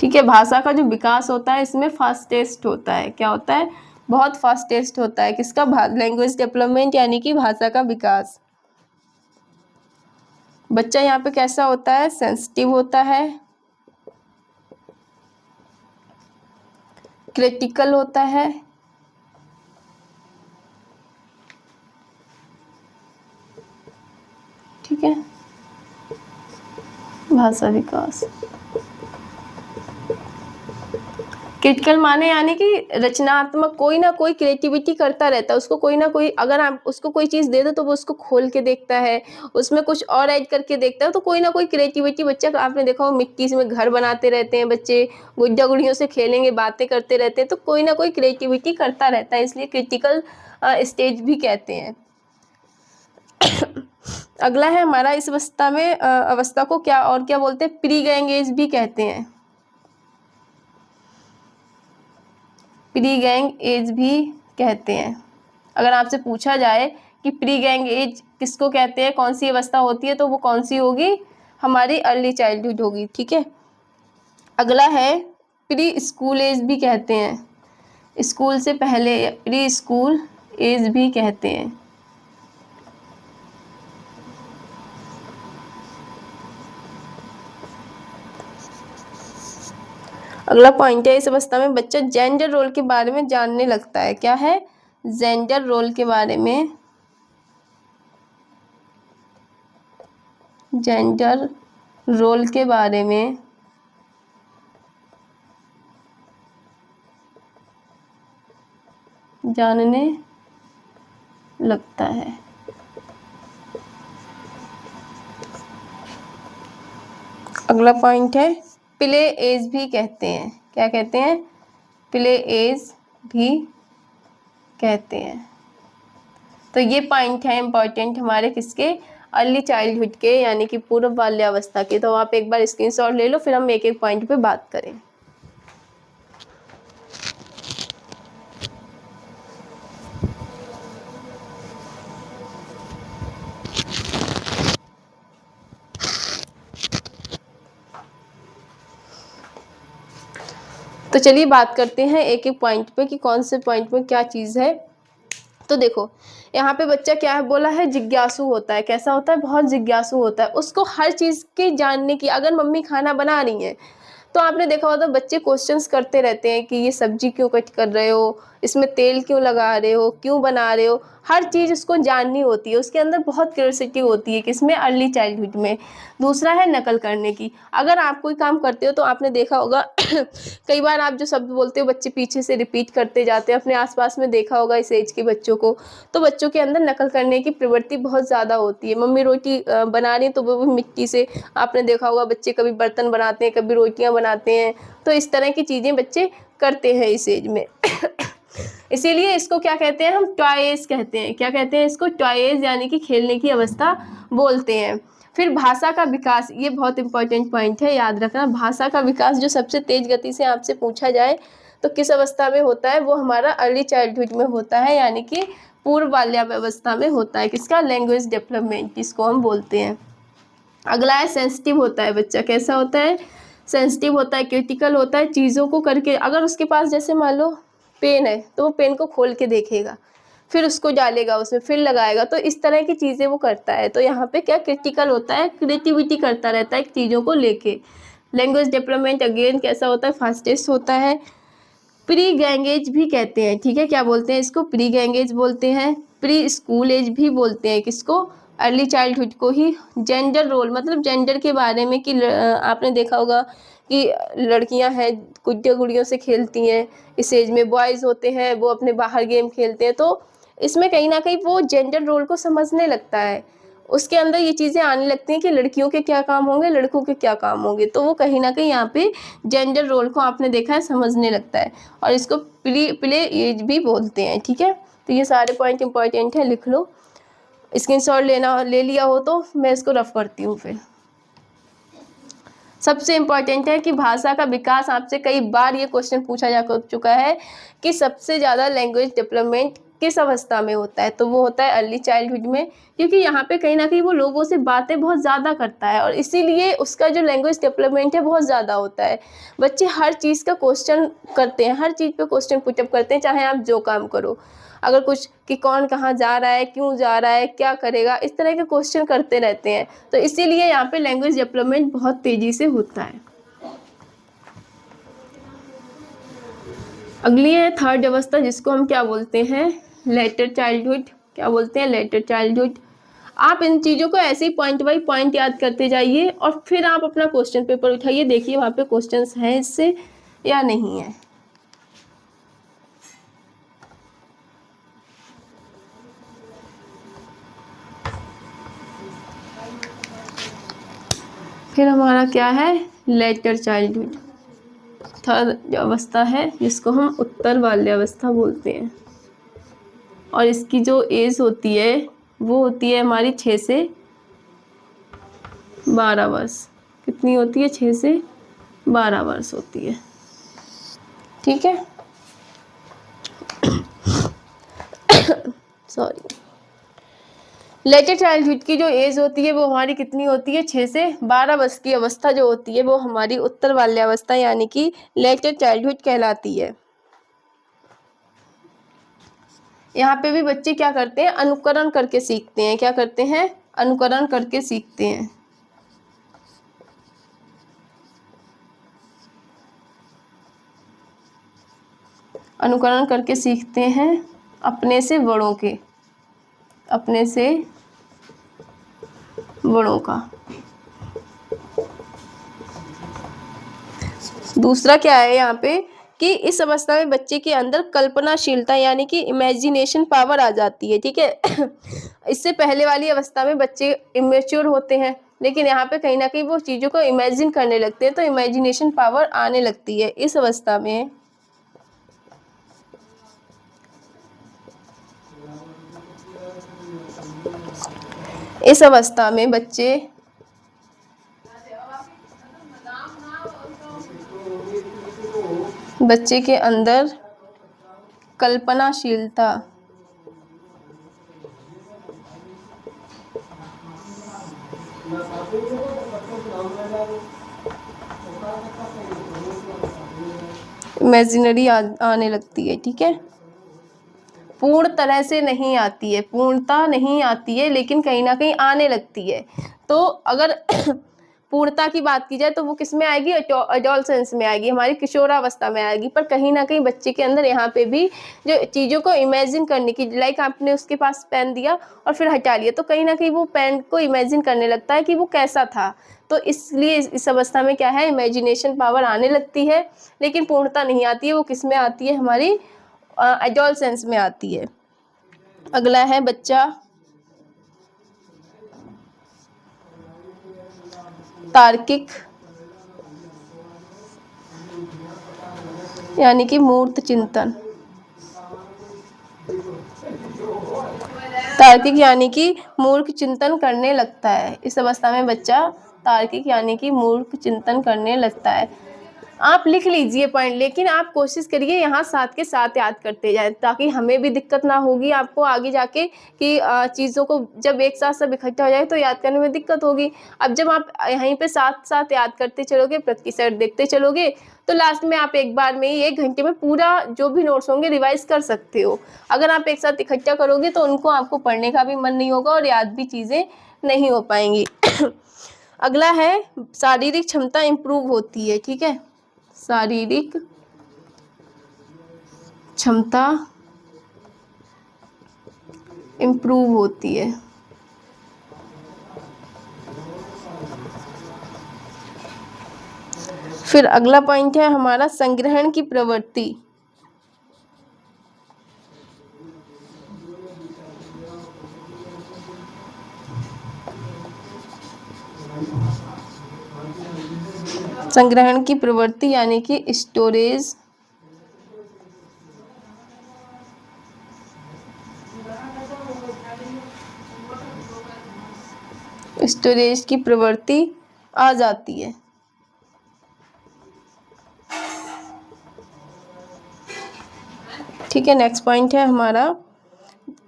ठीक है, भाषा का जो विकास होता है इसमें फास्टेस्ट होता है। क्या होता है? बहुत फास्टेस्ट होता है। किसका? लैंग्वेज डेवलपमेंट, यानी कि भाषा का विकास। बच्चा यहाँ पे कैसा होता है? सेंसिटिव होता है, क्रिटिकल होता है, ठीक है। भाषा विकास क्रिटिकल माने यानी कि रचनात्मक, कोई ना कोई क्रिएटिविटी करता रहता है। उसको कोई ना कोई, अगर आप उसको कोई चीज़ दे दो तो वो उसको खोल के देखता है, उसमें कुछ और ऐड करके देखता है। तो कोई ना कोई क्रिएटिविटी, बच्चा आपने देखा हो मिट्टी से में घर बनाते रहते हैं बच्चे, गुड्डा गुड़ियों से खेलेंगे, बातें करते रहते हैं, तो कोई ना कोई क्रिएटिविटी करता रहता है, इसलिए क्रिटिकल स्टेज भी कहते हैं। अगला है हमारा, इस अवस्था में अवस्था को क्या और क्या बोलते हैं? प्री गैंग एज भी कहते हैं। प्री गैंग एज भी कहते हैं। अगर आपसे पूछा जाए कि प्री गैंग एज किसको कहते हैं, कौन सी अवस्था होती है, तो वो कौन सी होगी? हमारी अर्ली चाइल्डहुड होगी। ठीक है, अगला है प्री स्कूल एज भी कहते हैं। स्कूल से पहले प्री स्कूल एज भी कहते हैं। अगला पॉइंट है, इस अवस्था में बच्चा जेंडर रोल के बारे में जानने लगता है। क्या है? जेंडर रोल के बारे में जेंडर रोल के बारे में जानने लगता है। अगला पॉइंट है प्ले एज भी कहते हैं। क्या कहते हैं? प्ले एज भी कहते हैं। तो ये पॉइंट है इम्पॉर्टेंट हमारे किसके? अर्ली चाइल्डहुड के, यानी कि पूर्व बाल्यावस्था के। तो आप एक बार स्क्रीनशॉट ले लो, फिर हम एक एक पॉइंट पे बात करें। तो चलिए बात करते हैं एक एक पॉइंट पे कि कौन से पॉइंट में क्या चीज़ है। तो देखो यहाँ पे बच्चा क्या है बोला है, जिज्ञासु होता है। कैसा होता है? बहुत जिज्ञासु होता है। उसको हर चीज़ की जानने की, अगर मम्मी खाना बना रही हैं तो आपने देखा होगा बच्चे क्वेश्चंस करते रहते हैं कि ये सब्जी क्यों कट कर रहे हो, इसमें तेल क्यों लगा रहे हो, क्यों बना रहे हो। हर चीज़ उसको जाननी होती है, उसके अंदर बहुत क्यूरियोसिटी होती है। किसमें? अर्ली चाइल्डहुड में। दूसरा है नकल करने की। अगर आप कोई काम करते हो तो आपने देखा होगा कई बार आप जो शब्द बोलते हो बच्चे पीछे से रिपीट करते जाते हैं। अपने आसपास में देखा होगा इस एज के बच्चों को, तो बच्चों के अंदर नकल करने की प्रवृत्ति बहुत ज़्यादा होती है। मम्मी रोटी बना रही तो वो भी मिट्टी से, आपने देखा होगा बच्चे कभी बर्तन बनाते हैं, कभी रोटियां बनाते हैं। तो इस तरह की चीज़ें बच्चे करते हैं इस एज में। इसीलिए इसको क्या कहते हैं? हम टॉय एज कहते हैं। क्या कहते हैं इसको? टॉय एज, यानी कि खेलने की अवस्था बोलते हैं। फिर भाषा का विकास, ये बहुत इंपॉर्टेंट पॉइंट है, याद रखना। भाषा का विकास जो सबसे तेज गति से आपसे पूछा जाए तो किस अवस्था में होता है? वो हमारा अर्ली चाइल्डहुड में होता है, यानी कि पूर्व बाल्यावस्था में होता है। किसका? लैंग्वेज डेवलपमेंट, जिसको हम बोलते हैं। अगला है सेंसिटिव होता है बच्चा। कैसा होता है? सेंसिटिव होता है, क्रिटिकल होता है। चीज़ों को करके, अगर उसके पास जैसे मान लो पेन है तो वो पेन को खोल के देखेगा, फिर उसको डालेगा उसमें, फिर लगाएगा। तो इस तरह की चीज़ें वो करता है। तो यहाँ पे क्या क्रिटिकल होता है? क्रिएटिविटी करता रहता है चीज़ों को लेके। लैंग्वेज डेवलपमेंट अगेन कैसा होता है? फास्टेस्ट होता है। प्री गैंग एज भी कहते हैं, ठीक है। क्या बोलते हैं इसको? प्री गैंग एज बोलते हैं। प्री स्कूल एज भी बोलते हैं। किसको? अर्ली चाइल्डहुड को ही। जेंडर रोल, मतलब जेंडर के बारे में कि आपने देखा होगा कि लड़कियां हैं गुड्डियों गुड़ियों से खेलती हैं इस एज में, बॉयज़ होते हैं वो अपने बाहर गेम खेलते हैं। तो इसमें कहीं ना कहीं वो जेंडर रोल को समझने लगता है, उसके अंदर ये चीज़ें आने लगती हैं कि लड़कियों के क्या काम होंगे, लड़कों के क्या काम होंगे। तो वो कहीं ना कहीं यहाँ पे जेंडर रोल को आपने देखा है समझने लगता है, और इसको प्ले एज भी बोलते हैं, ठीक है। तो ये सारे पॉइंट इंपॉर्टेंट है, लिख लो। स्क्रीनशॉट ले लिया हो तो मैं इसको रफ करती हूँ। फिर सबसे इम्पॉर्टेंट है कि भाषा का विकास, आपसे कई बार ये क्वेश्चन पूछा जा चुका है कि सबसे ज़्यादा लैंग्वेज डेवलपमेंट किस अवस्था में होता है? तो वो होता है अर्ली चाइल्डहुड में, क्योंकि यहाँ पे कहीं ना कहीं वो लोगों से बातें बहुत ज़्यादा करता है, और इसीलिए उसका जो लैंग्वेज डेवलपमेंट है बहुत ज़्यादा होता है। बच्चे हर चीज़ का क्वेश्चन करते हैं, हर चीज़ पे क्वेश्चन पुटअप करते हैं, चाहे आप जो काम करो। अगर कुछ कि कौन कहाँ जा रहा है, क्यों जा रहा है, क्या करेगा, इस तरह के क्वेश्चन करते रहते हैं। तो इसीलिए यहाँ पे लैंग्वेज डेवलपमेंट बहुत तेज़ी से होता है। अगली है थर्ड अवस्था, जिसको हम क्या बोलते हैं? Letter childhood. क्या बोलते हैं? Letter childhood. आप इन चीज़ों को ऐसे ही पॉइंट बाई पॉइंट याद करते जाइए, और फिर आप अपना क्वेश्चन पेपर उठाइए, देखिए वहाँ पे क्वेश्चंस हैं इससे या नहीं है। फिर हमारा क्या है? Letter childhood. थर्ड अवस्था है जिसको हम उत्तर बाल्यावस्था बोलते हैं, और इसकी जो एज होती है वो होती है हमारी 6 से 12 वर्ष। कितनी होती है? 6 से 12 वर्ष होती है, ठीक है। सॉरी। लेटर चाइल्डहुड की जो एज होती है वो हमारी कितनी होती है? 6 से 12 वर्ष की अवस्था जो होती है वो हमारी उत्तर बाल्यावस्था यानी कि लेटर चाइल्डहुड कहलाती है। यहाँ पे भी बच्चे क्या करते हैं? अनुकरण करके सीखते हैं। क्या करते हैं? अनुकरण करके सीखते हैं। अनुकरण करके सीखते हैं अपने से बड़ों के, अपने से बड़ों का। दूसरा क्या है यहाँ पे कि इस अवस्था में बच्चे के अंदर कल्पनाशीलता यानी कि इमेजिनेशन पावर आ जाती है, ठीक है। इससे पहले वाली अवस्था में बच्चे इमेच्योर होते हैं, लेकिन यहाँ पे कहीं ना कहीं वो चीज़ों को इमेजिन करने लगते हैं, तो इमेजिनेशन पावर आने लगती है इस अवस्था में। इस अवस्था में बच्चे के अंदर कल्पनाशीलता इमेजिनरी आने लगती है, ठीक है। पूर्ण तरह से नहीं आती है, पूर्णता नहीं आती है, लेकिन कहीं ना कहीं आने लगती है। तो अगर पूर्णता की बात की जाए तो वो किस में आएगी, एडोलसेंस में आएगी, हमारी किशोरावस्था में आएगी। पर कहीं ना कहीं बच्चे के अंदर यहाँ पे भी जो चीज़ों को इमेजिन करने की, लाइक आपने उसके पास पेन दिया और फिर हटा लिया, तो कहीं ना कहीं वो पेन को इमेजिन करने लगता है कि वो कैसा था। तो इसलिए इस अवस्था में क्या है, इमेजिनेशन पावर आने लगती है, लेकिन पूर्णता नहीं आती है। वो किस में आती है, हमारी एडोलसेंस में आती है। अगला है बच्चा तार्किक यानी कि मूर्त चिंतन। तार्किक यानी कि मूर्ख चिंतन करने लगता है। इस अवस्था में बच्चा तार्किक यानी कि मूर्ख चिंतन करने लगता है। आप लिख लीजिए पॉइंट, लेकिन आप कोशिश करिए यहाँ साथ के साथ याद करते जाएं, ताकि हमें भी दिक्कत ना होगी आपको आगे जाके कि चीज़ों को जब एक साथ सब इकट्ठा हो जाए तो याद करने में दिक्कत होगी। अब जब आप यहीं पे साथ साथ याद करते चलोगे, प्रति सेट देखते चलोगे, तो लास्ट में आप एक बार में ही 1 घंटे में पूरा जो भी नोट्स होंगे रिवाइज कर सकते हो। अगर आप एक साथ इकट्ठा करोगे तो उनको आपको पढ़ने का भी मन नहीं होगा और याद भी चीज़ें नहीं हो पाएंगी। अगला है शारीरिक क्षमता इम्प्रूव होती है, ठीक है। शारीरिक क्षमता इम्प्रूव होती है। फिर अगला पॉइंट है हमारा संग्रहण की प्रवृत्ति। संग्रहण की प्रवृत्ति यानी कि स्टोरेज की प्रवृत्ति आ जाती है। ठीक है, नेक्स्ट पॉइंट है हमारा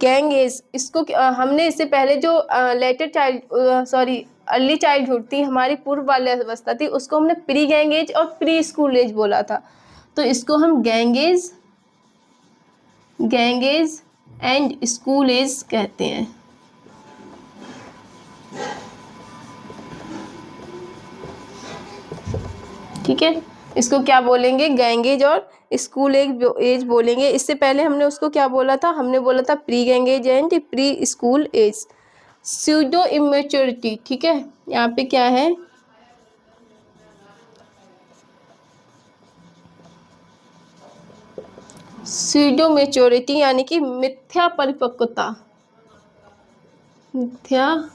गैंग एज। इसको हमने इससे पहले जो अर्ली चाइल्डहुड थी, हमारी पूर्व बाल्य अवस्था थी, उसको हमने प्री गैंग एज और प्री स्कूल एज बोला था। तो इसको हम gang age and school age कहते हैं। ठीक है, इसको क्या बोलेंगे, गैंग एज और स्कूल एज बोलेंगे। इससे पहले हमने उसको क्या बोला था, हमने बोला था pre gang age and pre school age. Pseudo immaturity, ठीक है, यहाँ पे क्या है, स्यूडो मैच्योरिटी यानी कि मिथ्या परिपक्वता। मिथ्या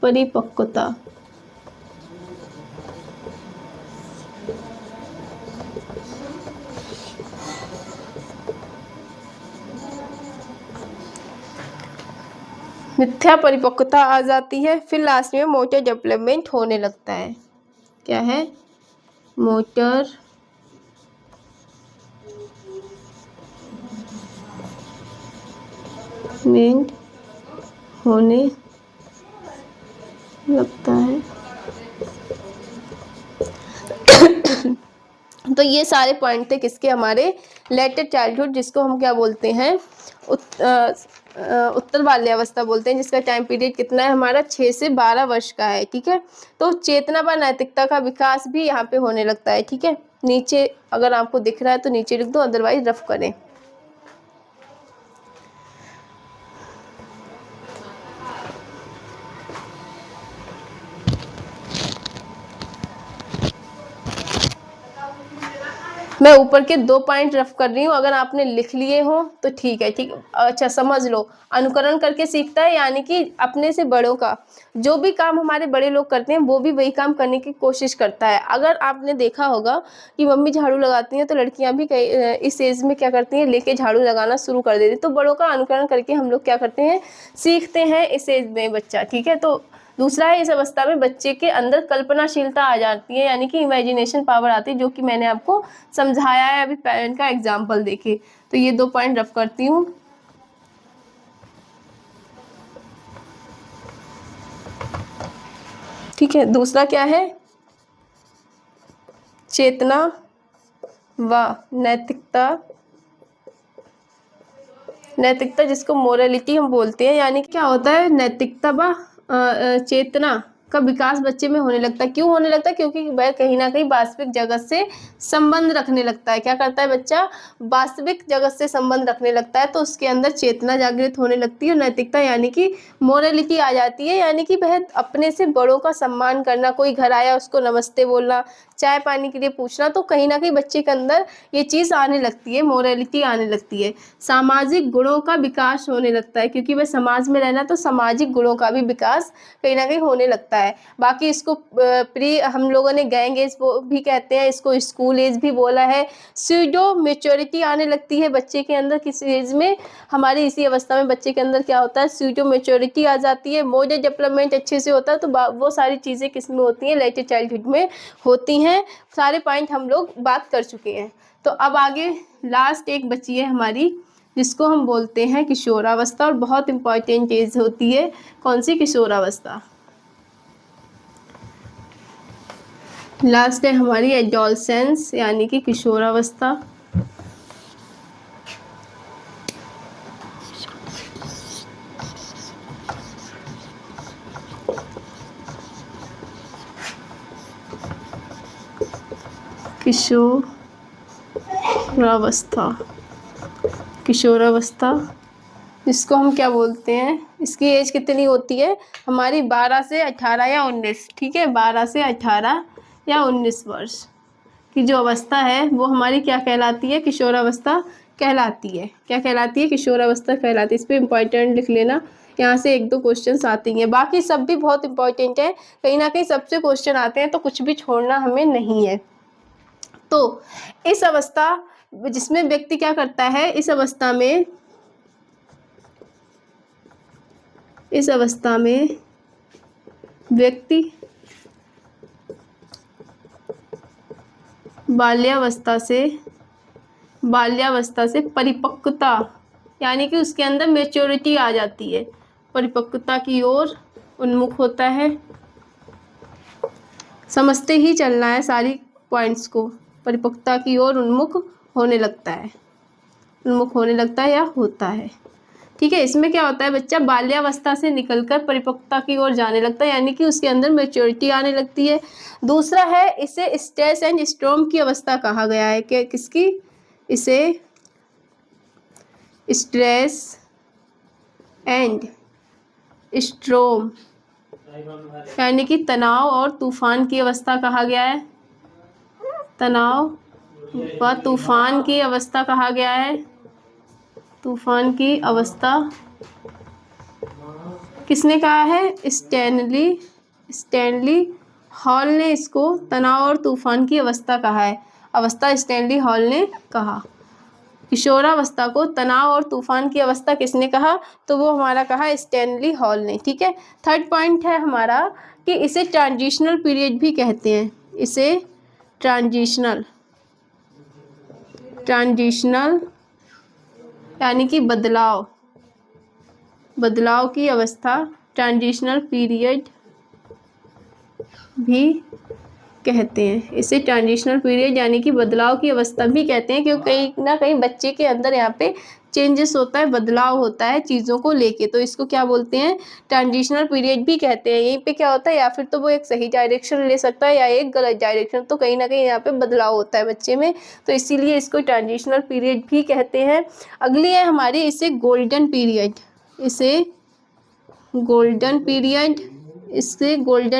परिपक्वता। मिथ्या परिपक्वता आ जाती है। फिर लास्ट में मोटर डेवलपमेंट होने लगता है। क्या है, मोटर डेवलपमेंट होने लगता है। तो ये सारे पॉइंट थे किसके, हमारे लेटर चाइल्डहुड, जिसको हम क्या बोलते हैं, उत्तर बाल्यावस्था बोलते हैं, जिसका टाइम पीरियड कितना है हमारा, 6 से 12 वर्ष का है। ठीक है, तो चेतना व नैतिकता का विकास भी यहाँ पे होने लगता है। ठीक है, नीचे अगर आपको दिख रहा है तो नीचे लिख दो, अदरवाइज रफ करें। मैं ऊपर के 2 पॉइंट रफ कर रही हूँ, अगर आपने लिख लिए हो तो ठीक है, ठीक। अच्छा समझ लो, अनुकरण करके सीखता है यानी कि अपने से बड़ों का जो भी काम हमारे बड़े लोग करते हैं वो भी वही काम करने की कोशिश करता है। अगर आपने देखा होगा कि मम्मी झाड़ू लगाती हैं तो लड़कियां भी कई इस एज में क्या करती हैं, लेके झाड़ू लगाना शुरू कर देती हैं। तो बड़ों का अनुकरण करके हम लोग क्या करते हैं, सीखते हैं इस एज में बच्चा, ठीक है। तो दूसरा है, इस अवस्था में बच्चे के अंदर कल्पनाशीलता आ जाती है, यानी कि इमेजिनेशन पावर आती है, जो कि मैंने आपको समझाया है अभी पेरेंट का एग्जाम्पल देके। तो ये 2 पॉइंट रफ करती हूँ। ठीक है, दूसरा क्या है, चेतना व नैतिकता। नैतिकता जिसको मोरालिटी हम बोलते हैं, यानी क्या होता है, नैतिकता व चेतना का विकास बच्चे में होने लगता है। क्यों होने लगता है, क्योंकि वह कहीं ना कहीं वास्तविक जगत से संबंध रखने लगता है। क्या करता है बच्चा, वास्तविक जगत से संबंध रखने लगता है, तो उसके अंदर चेतना जागृत होने लगती है। और नैतिकता यानी कि मोरालिटी आ जाती है, यानी कि वह अपने से बड़ों का सम्मान करना, कोई घर आया उसको नमस्ते बोलना, चाय पानी के लिए पूछना, तो कहीं ना कहीं बच्चे के अंदर ये चीज़ आने लगती है, मोरालिटी आने लगती है। सामाजिक गुणों का विकास होने लगता है, क्योंकि वह समाज में रहना, तो सामाजिक गुणों का भी विकास कहीं ना कहीं होने लगता है। बाकी इसको प्री हम लोगों ने गैंग एज भी कहते हैं, इसको स्कूल एज भी बोला है। स्यूडो मेच्योरिटी आने लगती है बच्चे के अंदर किसी एज में, हमारी इसी अवस्था में बच्चे के अंदर क्या होता है, स्यूडो मेच्योरिटी आ जाती है। मोडल डेवलपमेंट अच्छे से होता है, तो वो सारी चीज़ें किस में होती हैं, लेटर चाइल्डहुड में होती हैं। सारे पॉइंट हम लोग बात कर चुके हैं। तो अब आगे लास्ट एक बची है हमारी, जिसको हम बोलते हैं किशोरावस्था, और बहुत इंपॉर्टेंट एज होती है। कौन सी, किशोरावस्था। लास्ट है हमारी एडोलसेंस, यानी कि किशोरावस्था। किशोरावस्था, किशोरावस्था जिसको हम क्या बोलते हैं, इसकी एज कितनी होती है हमारी, 12 से 18 या 19, ठीक है। 12 से 18 या 19 वर्ष की जो अवस्था है वो हमारी क्या कहलाती है, किशोरावस्था कहलाती है। क्या कहलाती है, किशोरावस्था कहलाती है। इस पर इम्पॉर्टेंट लिख लेना, यहाँ से 1-2 क्वेश्चन आते हैं। बाकी सब भी बहुत इंपॉर्टेंट है, कहीं ना कहीं सबसे क्वेश्चन आते हैं, तो कुछ भी छोड़ना हमें नहीं है। तो इस अवस्था जिसमें व्यक्ति क्या करता है, इस अवस्था में व्यक्ति बाल्यावस्था से परिपक्वता, यानी कि उसके अंदर मैच्योरिटी आ जाती है, परिपक्वता की ओर उन्मुख होता है। समझते ही चलना है सारी पॉइंट्स को। परिपक्वता की ओर उन्मुख होने लगता है, या होता है, ठीक है। इसमें क्या होता है, बच्चा बाल्यावस्था से निकलकर परिपक्वता की ओर जाने लगता है, यानी कि उसके अंदर मैच्योरिटी आने लगती है। दूसरा है, इसे स्ट्रेस एंड स्टॉर्म की अवस्था कहा गया है। कि किसकी, इसे स्ट्रेस एंड स्टॉर्म यानी कि तनाव और तूफान की अवस्था कहा गया है। तनाव व तूफान की अवस्था कहा गया है। तूफान की अवस्था किसने कहा है, स्टैनली हॉल ने इसको तनाव और तूफान की अवस्था कहा है। अवस्था स्टैनली हॉल ने कहा। किशोरावस्था को तनाव और तूफान की अवस्था किसने कहा, तो वो हमारा कहा स्टैनली हॉल ने, ठीक है। थर्ड पॉइंट है हमारा कि इसे ट्रांजिशनल पीरियड भी कहते हैं। इसे ट्रांजिशनल यानी कि बदलाव की अवस्था, ट्रांजिशनल पीरियड भी कहते हैं। इसे ट्रांजिशनल पीरियड यानी कि बदलाव की अवस्था भी कहते हैं, क्योंकि कहीं ना कहीं बच्चे के अंदर यहाँ पे चेंजेस होता है, बदलाव होता है चीज़ों को लेके, तो इसको क्या बोलते हैं, ट्रांजिशनल पीरियड भी कहते हैं। यहीं पे क्या होता है, या फिर तो वो एक सही डायरेक्शन ले सकता है या एक गलत डायरेक्शन, तो कहीं ना कहीं यहाँ पे बदलाव होता है बच्चे में, तो इसीलिए इसको ट्रांजिशनल पीरियड भी कहते हैं। अगली है हमारी, इसे गोल्डन पीरियड, गोल्डन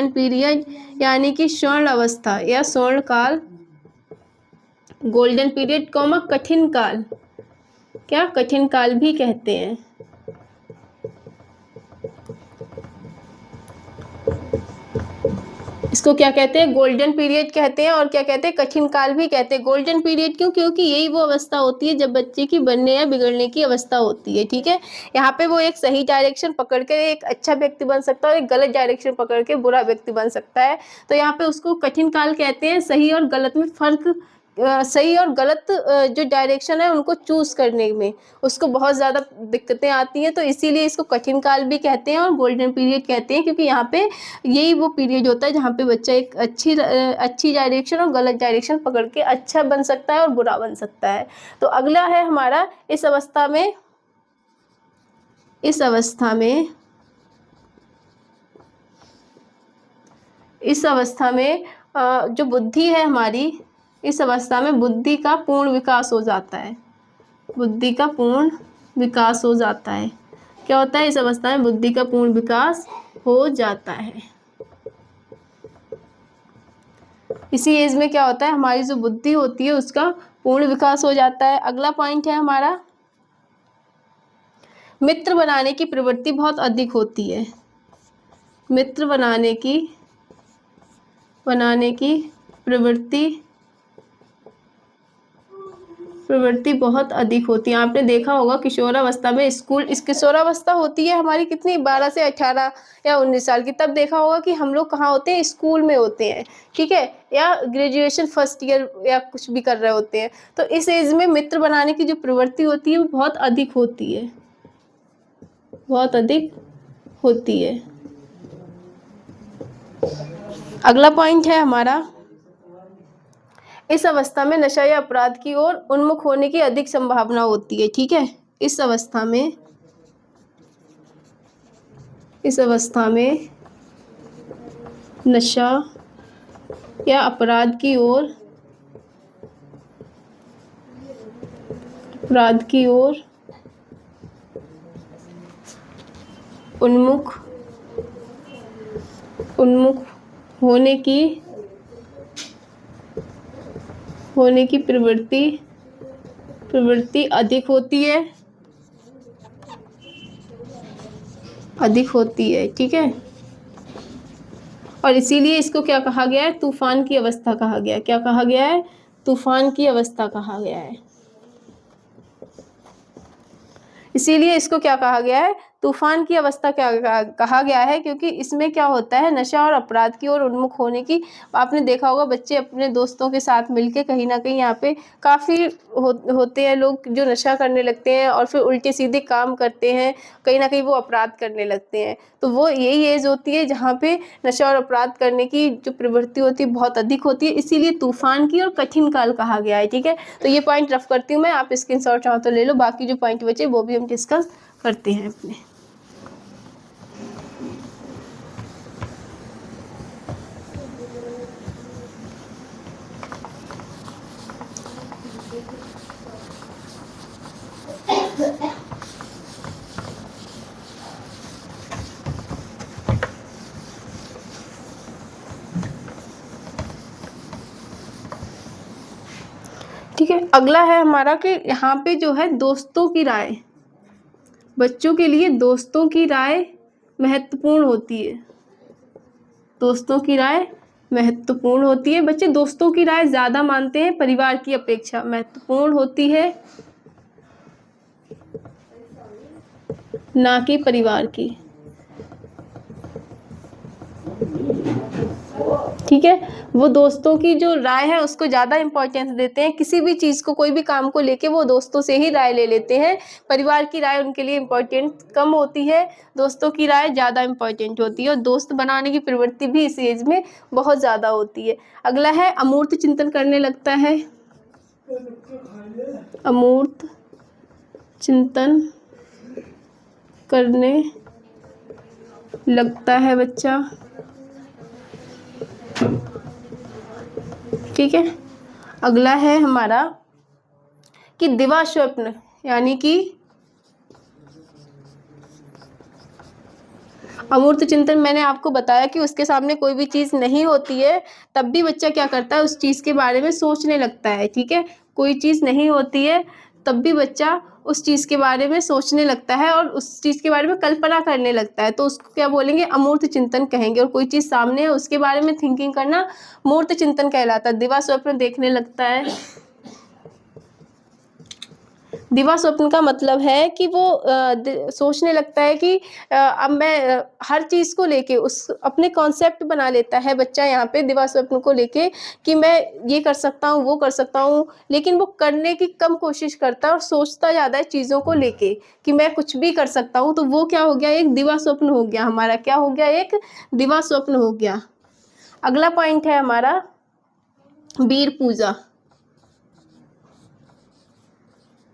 पीरियड यानी कि स्वर्ण अवस्था या स्वर्ण काल गोल्डन पीरियड कॉमा कठिन काल, क्या कठिन काल भी कहते हैं। इसको क्या कहते हैं, गोल्डन पीरियड कहते हैं, और क्या कहते हैं, कठिन काल भी कहते हैं। गोल्डन पीरियड क्यों, क्योंकि यही वो अवस्था होती है जब बच्चे की बनने या बिगड़ने की अवस्था होती है। ठीक है, यहाँ पे वो एक सही डायरेक्शन पकड़ के एक अच्छा व्यक्ति बन सकता है और एक गलत डायरेक्शन पकड़ के बुरा व्यक्ति बन सकता है। तो यहाँ पे उसको कठिन काल कहते हैं। सही और गलत में फर्क, सही और गलत जो डायरेक्शन है उनको चूज करने में उसको बहुत ज़्यादा दिक्कतें आती हैं, तो इसीलिए इसको कठिन काल भी कहते हैं और गोल्डन पीरियड कहते हैं, क्योंकि यहाँ पे यही वो पीरियड होता है जहाँ पे बच्चा एक अच्छी डायरेक्शन और गलत डायरेक्शन पकड़ के अच्छा बन सकता है और बुरा बन सकता है। तो अगला है हमारा, इस अवस्था में जो बुद्धि है हमारी, इस अवस्था में बुद्धि का पूर्ण विकास हो जाता है। बुद्धि का पूर्ण विकास हो जाता है। क्या होता है, इस अवस्था में बुद्धि का पूर्ण विकास हो जाता है। इसी एज में क्या होता है, हमारी जो बुद्धि होती है उसका पूर्ण विकास हो जाता है। अगला पॉइंट है हमारा, मित्र बनाने की प्रवृत्ति बहुत अधिक होती है। मित्र बनाने की प्रवृत्ति बहुत अधिक होती है। आपने देखा होगा किशोरावस्था में इस किशोरावस्था होती है हमारी कितनी, 12 से 18 या 19 साल की। तब देखा होगा कि हम लोग कहाँ होते हैं, स्कूल में होते हैं। ठीक है, या ग्रेजुएशन फर्स्ट ईयर या कुछ भी कर रहे होते हैं। तो इस एज में मित्र बनाने की जो प्रवृत्ति होती है वो बहुत अधिक होती है। अगला पॉइंट है हमारा, इस अवस्था में नशा या अपराध की ओर उन्मुख होने की अधिक संभावना होती है। ठीक है, इस अवस्था में नशा या अपराध की ओर उन्मुख होने की प्रवृत्ति अधिक होती है। ठीक है, और इसीलिए इसको क्या कहा गया है, तूफान की अवस्था कहा गया है। क्या कहा गया है, तूफान की अवस्था कहा गया है। इसीलिए इसको क्या कहा गया है, तूफान की अवस्था क्या कहा गया है, क्योंकि इसमें क्या होता है, नशा और अपराध की ओर उन्मुख होने की। आपने देखा होगा बच्चे अपने दोस्तों के साथ मिलके कहीं ना कहीं यहाँ पे काफ़ी होते हैं लोग जो नशा करने लगते हैं और फिर उल्टे सीधे काम करते हैं, कहीं ना कहीं वो अपराध करने लगते हैं। तो वो यही एज होती है जहाँ पे नशा और अपराध करने की जो प्रवृत्ति होती है बहुत अधिक होती है, इसीलिए तूफान की और कठिन काल कहा गया है। ठीक है, तो ये पॉइंट रफ करती हूँ मैं, आप स्क्रीनशॉट चाहो तो ले लो, बाकी जो पॉइंट बचे वो भी हम डिस्कस करते हैं अपने। ठीक है, अगला है हमारा कि यहाँ पे जो है दोस्तों की राय, बच्चों के लिए दोस्तों की राय महत्वपूर्ण होती है। दोस्तों की राय महत्वपूर्ण होती है। बच्चे दोस्तों की राय ज़्यादा मानते हैं परिवार की अपेक्षा, महत्वपूर्ण होती है ना कि परिवार की। ठीक है, वो दोस्तों की जो राय है उसको ज़्यादा इम्पोर्टेंस देते हैं। किसी भी चीज़ को, कोई भी काम को लेके वो दोस्तों से ही राय ले लेते हैं। परिवार की राय उनके लिए इम्पोर्टेंट कम होती है, दोस्तों की राय ज़्यादा इम्पोर्टेंट होती है, और दोस्त बनाने की प्रवृत्ति भी इस एज में बहुत ज़्यादा होती है। अगला है अमूर्त चिंतन करने लगता है। अमूर्त चिंतन करने लगता है बच्चा। ठीक है, अगला है हमारा कि दिवा स्वप्न, यानी कि अमूर्त चिंतन मैंने आपको बताया कि उसके सामने कोई भी चीज़ नहीं होती है, तब भी बच्चा क्या करता है, उस चीज़ के बारे में सोचने लगता है। ठीक है, कोई चीज़ नहीं होती है तब भी बच्चा उस चीज़ के बारे में सोचने लगता है और उस चीज़ के बारे में कल्पना करने लगता है, तो उसको क्या बोलेंगे, अमूर्त चिंतन कहेंगे। और कोई चीज़ सामने है उसके बारे में थिंकिंग करना मूर्त चिंतन कहलाता है। दिवा स्वप्न देखने लगता है। दिवा स्वप्न का मतलब है कि वो सोचने लगता है कि अब मैं हर चीज़ को लेके उस अपने कॉन्सेप्ट बना लेता है बच्चा यहाँ पे दिवा स्वप्न को लेके कि मैं ये कर सकता हूँ, वो कर सकता हूँ, लेकिन वो करने की कम कोशिश करता है और सोचता ज़्यादा है चीज़ों को लेके कि मैं कुछ भी कर सकता हूँ। तो वो क्या हो गया, एक दिवा स्वप्न हो गया हमारा, क्या हो गया, एक दिवा स्वप्न हो गया। अगला पॉइंट है हमारा वीर पूजा।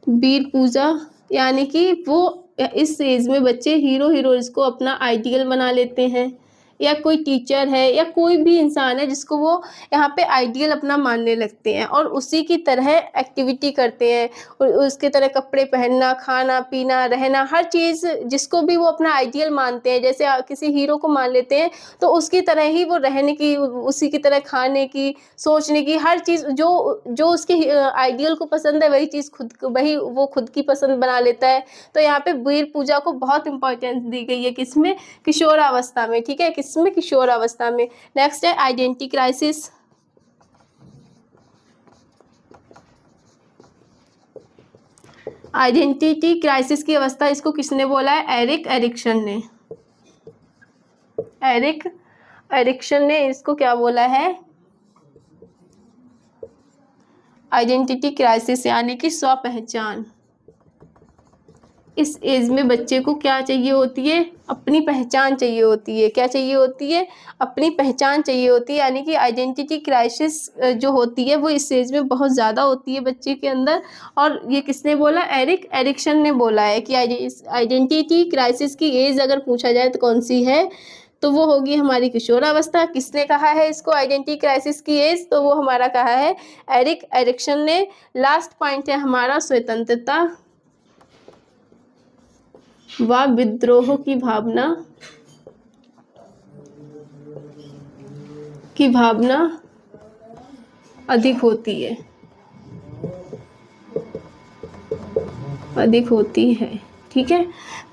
वीर पूजा यानी कि वो इस एज में बच्चे हीरो हीरोइंस को अपना आइडियल बना लेते हैं, या कोई टीचर है या कोई भी इंसान है जिसको वो यहाँ पे आइडियल अपना मानने लगते हैं और उसी की तरह एक्टिविटी करते हैं, और उसके तरह कपड़े पहनना, खाना पीना, रहना, हर चीज़ जिसको भी वो अपना आइडियल मानते हैं, जैसे किसी हीरो को मान लेते हैं तो उसकी तरह ही वो रहने की, उसी की तरह खाने की, सोचने की, हर चीज़ जो जो उसके आइडियल को पसंद है वही चीज़ वही वो खुद की पसंद बना लेता है। तो यहाँ पे वीर पूजा को बहुत इंपॉर्टेंस दी गई है, किसमें, किशोरावस्था में। ठीक है, किसमें, किशोरावस्था में। नेक्स्ट है आइडेंटिटी क्राइसिस। आइडेंटिटी क्राइसिस की अवस्था इसको किसने बोला है, एरिक एरिक्सन ने। एरिक एरिक्सन ने इसको क्या बोला है, आइडेंटिटी क्राइसिस यानी कि स्व पहचान। इस एज में बच्चे को क्या चाहिए होती है, अपनी पहचान चाहिए होती है। क्या चाहिए होती है, अपनी पहचान चाहिए होती है, यानी कि आइडेंटिटी क्राइसिस जो होती है वो इस एज में बहुत ज़्यादा होती है बच्चे के अंदर। और ये किसने बोला, एरिक एरिक्सन ने बोला है कि आइडेंटिटी क्राइसिस की एज अगर पूछा जाए तो कौन सी है, तो वो होगी हमारी किशोरावस्था। किसने कहा है इसको आइडेंटिटी क्राइसिस की एज, तो वो हमारा कहा है एरिक एरिक्सन ने। लास्ट पॉइंट है हमारा स्वतंत्रता व विद्रोह की भावना अधिक होती है, अधिक होती है। ठीक है,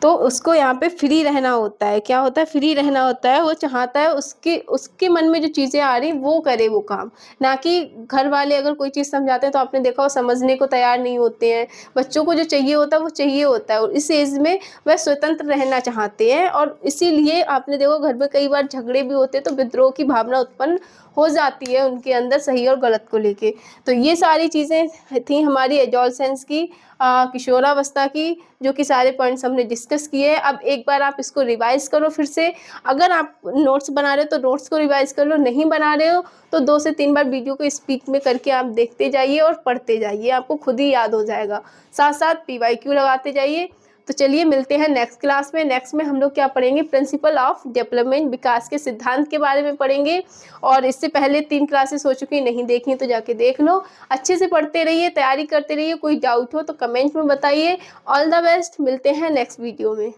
तो उसको यहाँ पे फ्री रहना होता है। क्या होता है, फ्री रहना होता है। वो चाहता है उसके उसके मन में जो चीज़ें आ रही वो करे वो काम, ना कि घर वाले अगर कोई चीज़ समझाते हैं तो आपने देखा वो समझने को तैयार नहीं होते हैं। बच्चों को जो चाहिए होता है वो चाहिए होता है, और इस एज में वह स्वतंत्र रहना चाहते हैं, और इसीलिए आपने देखो घर में कई बार झगड़े भी होते हैं तो विद्रोह की भावना उत्पन्न हो जाती है उनके अंदर सही और गलत को लेके। तो ये सारी चीज़ें थी हमारी एडोलसेंस की, किशोरावस्था की, जो कि सारे पॉइंट्स हमने डिस्कस किए हैं। अब एक बार आप इसको रिवाइज़ करो फिर से। अगर आप नोट्स बना रहे हो तो नोट्स को रिवाइज़ कर लो, नहीं बना रहे हो तो 2 से 3 बार वीडियो को स्पीक में करके आप देखते जाइए और पढ़ते जाइए, आपको खुद ही याद हो जाएगा। साथ साथ PYQ लगाते जाइए। तो चलिए मिलते हैं नेक्स्ट क्लास में। नेक्स्ट में हम लोग क्या पढ़ेंगे, प्रिंसिपल ऑफ डेवलपमेंट, विकास के सिद्धांत के बारे में पढ़ेंगे। और इससे पहले 3 क्लासेस हो चुकी, नहीं देखी तो जाके देख लो। अच्छे से पढ़ते रहिए, तैयारी करते रहिए। कोई डाउट हो तो कमेंट में बताइए। ऑल द बेस्ट, मिलते हैं नेक्स्ट वीडियो में।